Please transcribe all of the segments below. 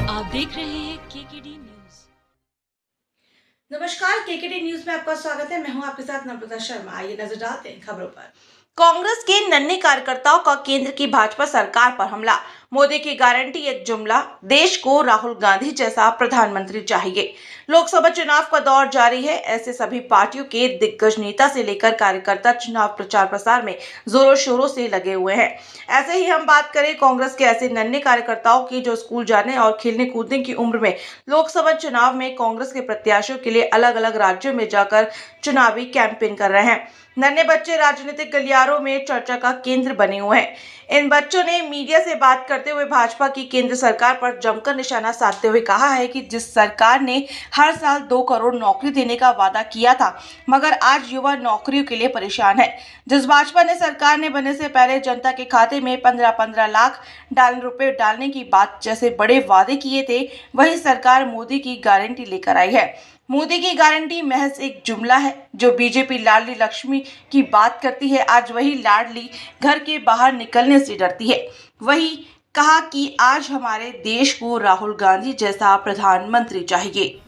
आप देख रहे हैं केकेडी न्यूज। नमस्कार, केकेडी न्यूज में आपका स्वागत है। मैं हूं आपके साथ नम्रता शर्मा। आइए नजर डालते हैं खबरों पर। कांग्रेस के नन्हे कार्यकर्ताओं का केंद्र की भाजपा सरकार पर हमला। मोदी की गारंटी एक जुमला। देश को राहुल गांधी जैसा प्रधानमंत्री चाहिए। लोकसभा चुनाव का दौर जारी है। ऐसे सभी पार्टियों के दिग्गज नेता से लेकर कार्यकर्ता चुनाव प्रचार प्रसार में जोरों शोरों से लगे हुए हैं। ऐसे ही हम बात करें कांग्रेस के ऐसे नन्हे कार्यकर्ताओं की जो स्कूल जाने और खेलने कूदने की उम्र में लोकसभा चुनाव में कांग्रेस के प्रत्याशियों के लिए अलग अलग राज्यों में जाकर चुनावी कैंपेन कर रहे हैं। नन्हे बच्चे राजनीतिक गलियारों में चर्चा का केंद्र बने हुए हैं। इन बच्चों ने मीडिया से बात करते हुए भाजपा की केंद्र सरकार पर जमकर निशाना साधते हुए कहा है कि जिस सरकार ने हर साल 2 करोड़ नौकरी देने का वादा किया था, मगर आज युवा नौकरियों के लिए परेशान है। जिस भाजपा ने सरकार ने बनने से पहले जनता के खाते में 15-15 लाख रुपए डालने की बात जैसे बड़े वादे किए थे, वही सरकार मोदी की गारंटी लेकर आई है। मोदी की गारंटी महज एक जुमला है। जो बीजेपी लाडली लक्ष्मी की बात करती है, आज वही लाडली घर के बाहर निकलने से डरती है। वही कहा कि आज हमारे देश को राहुल गांधी जैसा प्रधानमंत्री चाहिए।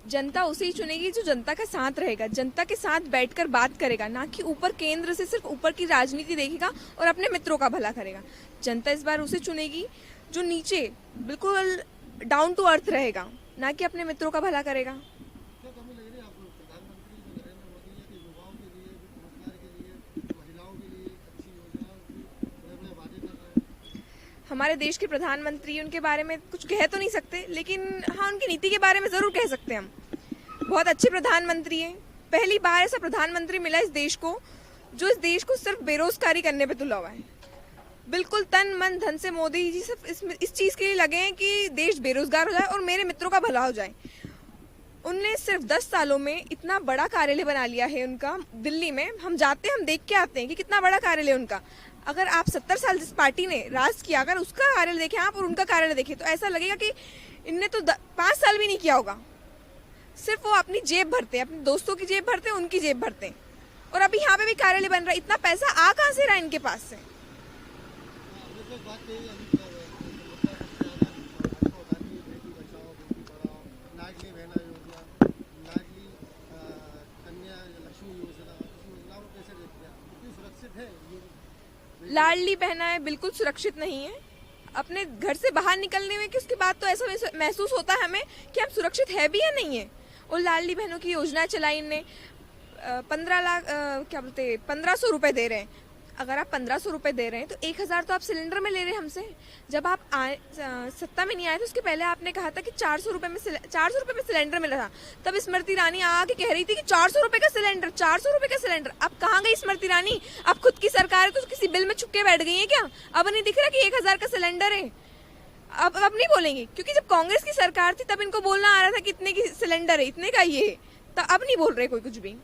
जनता उसे ही चुनेगी जो जनता के साथ रहेगा, जनता के साथ बैठकर बात करेगा, ना कि ऊपर केंद्र से सिर्फ ऊपर की राजनीति देखेगा और अपने मित्रों का भला करेगा। जनता इस बार उसे चुनेगी जो नीचे बिल्कुल डाउन टू अर्थ रहेगा, ना कि अपने मित्रों का भला करेगा। हमारे देश के प्रधानमंत्री, उनके बारे में कुछ कह तो नहीं सकते, लेकिन हाँ, उनकी नीति के बारे में जरूर कह सकते हैं हम। बहुत अच्छे प्रधानमंत्री हैं। पहली बार ऐसा प्रधानमंत्री मिला इस देश को जो इस देश को सिर्फ बेरोजगारी करने पे तुला हुआ है। बिल्कुल तन मन धन से मोदी जी सिर्फ इस चीज के लिए लगे हैं कि देश बेरोजगार हो जाए और मेरे मित्रों का भला हो जाए। उनने सिर्फ 10 सालों में इतना बड़ा कार्यालय बना लिया है उनका दिल्ली में। हम जाते हैं, हम देख के आते हैं कि कितना बड़ा कार्यालय उनका। अगर आप 70 साल जिस पार्टी ने राज किया, अगर उसका कार्यालय देखें आप और उनका कार्यालय देखें, तो ऐसा लगेगा कि इनने तो 5 साल भी नहीं किया होगा। सिर्फ वो अपनी जेब भरते हैं, अपने दोस्तों की जेब भरते हैं, उनकी जेब भरते हैं। और अभी यहाँ पे भी कार्यालय बन रहा है। इतना पैसा आ कहाँ से रहा है इनके पास से? लाडली बहनाएं बिल्कुल सुरक्षित नहीं है। अपने घर से बाहर निकलने में कि उसके बाद तो ऐसा महसूस होता है हमें कि हम सुरक्षित है भी या नहीं है। और लाडली बहनों की योजना चलाई इनने। 15 लाख क्या बोलते 1500 रुपए दे रहे हैं। अगर आप 1500 रुपए दे रहे हैं तो 1000 तो आप सिलेंडर में ले रहे हैं हमसे। जब आप सत्ता में नहीं आए तो उसके पहले आपने कहा था कि 400 रुपए में सिलेंडर मिल रहा था। तब स्मृति ईरानी आके कह रही थी कि 400 रुपए का सिलेंडर, 400 रुपए का सिलेंडर। अब कहाँ गई स्मृति ईरानी? अब खुद की सरकार है तो किसी बिल में छुप के बैठ गई है क्या? अब नहीं दिख रहा कि 1000 का सिलेंडर है? अब नहीं बोलेंगे, क्योंकि जब कांग्रेस की सरकार थी तब इनको बोलना आ रहा था कि इतने की सिलेंडर है, इतने का ये है। तो अब नहीं बोल रहे कोई कुछ भी।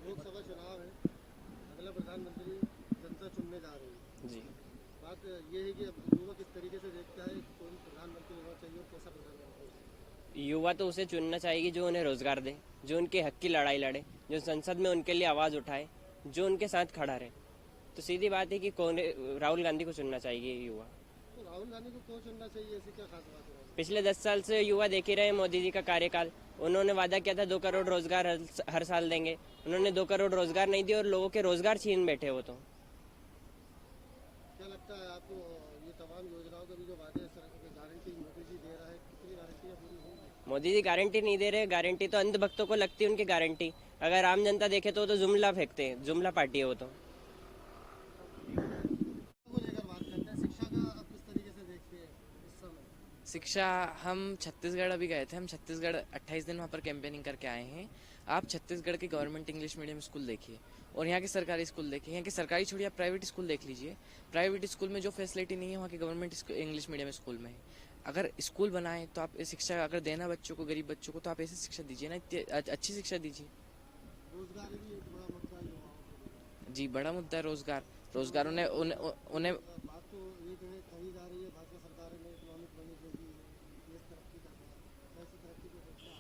लोकसभा चुनाव है, अगला प्रधानमंत्री जनता चुनने जा रही है जी। बात ये है कि युवा किस तरीके से देखता है कौन प्रधानमंत्री होना चाहिए और कैसा प्रधानमंत्री? युवा तो उसे चुनना चाहिए जो उन्हें रोजगार दे, जो उनके हक की लड़ाई लड़े, जो संसद में उनके लिए आवाज उठाए, जो उनके साथ खड़ा रहे। तो सीधी बात है कि कौन राहुल गांधी को चुनना चाहिए युवा। तो राहुल गांधी को क्यों चुनना चाहिए, ऐसी क्या खास बात है? पिछले 10 साल से युवा देख ही रहे मोदी जी का कार्यकाल। उन्होंने वादा किया था 2 करोड़ रोजगार हर साल देंगे। उन्होंने 2 करोड़ रोजगार नहीं दिए और लोगों के रोजगार छीन बैठे वो। तो क्या लगता है आपको ये तमाम योजनाओं के भी जो वादे गारंटी मोदी जी दे रहा है, कितनी गारंटी पूरी होगी? मोदी जी गारंटी नहीं दे रहे। गारंटी तो अंधभक्तों को लगती है उनकी गारंटी। अगर आम जनता देखे तो जुमला फेंकते हैं, जुमला पार्टी है वो। तो शिक्षा, हम छत्तीसगढ़ अभी गए थे। हम छत्तीसगढ़ 28 दिन वहाँ पर कैंपेनिंग करके आए हैं। आप छत्तीसगढ़ के गवर्नमेंट इंग्लिश मीडियम स्कूल देखिए और यहाँ के सरकारी स्कूल देखिए। यहाँ के सरकारी छोड़िए, आप प्राइवेट स्कूल देख लीजिए। प्राइवेट स्कूल में जो फैसिलिटी नहीं है वहाँ के गवर्नमेंट इंग्लिश मीडियम स्कूल में है। अगर स्कूल बनाए तो आप शिक्षा अगर देना बच्चों को, गरीब बच्चों को, तो आप ऐसी शिक्षा दीजिए ना, इतनी अच्छी शिक्षा दीजिए। रोजगार भी एक बड़ा मुद्दा है जी, बड़ा मुद्दा है रोजगार। रोजगार उन्हें बात तो ये कही जा रही है भाजपा सरकार ने इकोनॉमिक बनी जो कि देश तरक्की कर रहा है, ऐसी तरक्की को देखना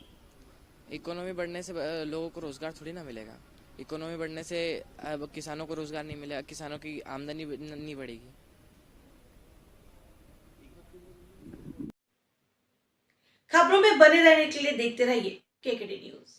इकोनॉमी बढ़ने से लोगों को रोजगार थोड़ी ना मिलेगा। इकोनॉमी बढ़ने से अब किसानों को रोजगार नहीं मिलेगा, किसानों की आमदनी नहीं बढ़ेगी। खबरों में बने रहने के लिए देखते रहिए केकेडी न्यूज।